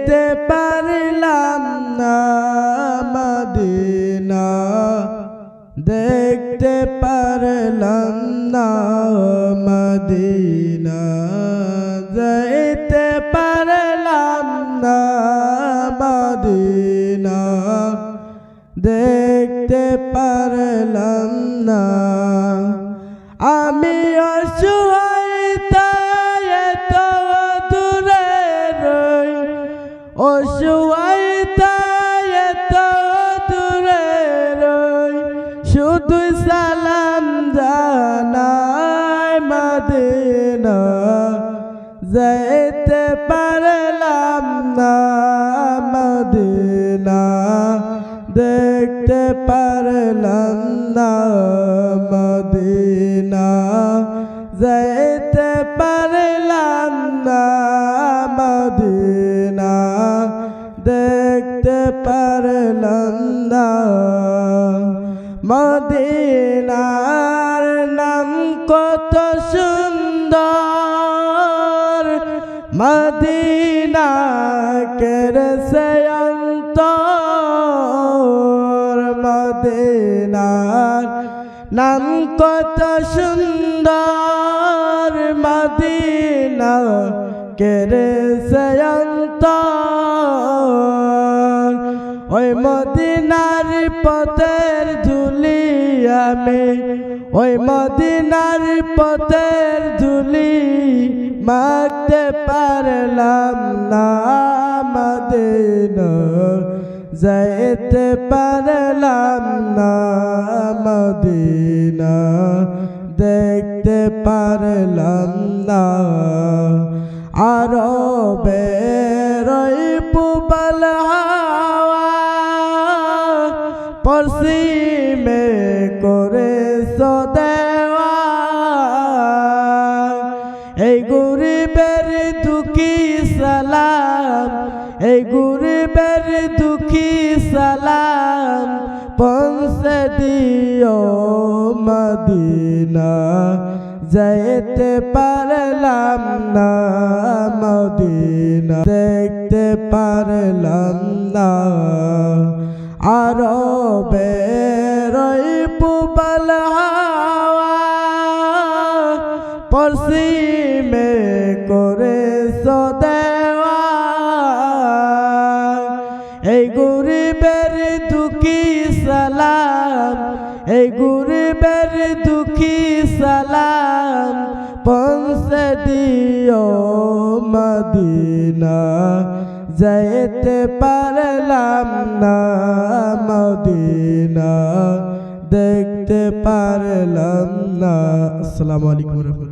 যেতে পারলাম না মদিনা, দেখতে পারলাম না মদিনা, যেতে পারলাম না মদিনা, দেখতে পারলাম না। আমি অসহায় তাই এত দূরে রই, অসহায় তাই এত দূরে রই, শুধু সালাম জানাই মদিনা, যেতে পারলাম না মদিনা, দেখতে পারলাম না মদিনা, যেতে পারলাম না মদিনা, দেখতে পারলাম না। মদিনার নাম কত সুন্দর, মদিনা কেড়েছে অন্তর, মদিনার নাম কত সুন্দর, মদিনা কেড়েছে অন্তর। ওই মদিনার পথের ধুলি আমি, ওই মদিনার পথের ধুলি মাখতে পারলাম না মদিনা, যেতে পারলাম না মদিনা, দেখতে পারলাম না। আরবের ওই পূবাল হাওয়া পশ্চিমে করেছ দেওয়া, এই গরিবের দুঃখী সালাম, এই গরিবের দুঃখী সালাম পৌঁছে দিও মদিনা, যেতে পারলাম না মদিনা, দেখতে পারলাম না। আরবের ওই পূবাল হাওয়া পশ্চিমে করেছ দেওয়া, এই গরিবের দুঃখী সালাম, এই গরিবের দুঃখী সালাম পৌঁছে দিও মদিনা, যেতে পারলাম না মদিনা, দেখতে পারলাম না। আসসালামু আলাইকুম।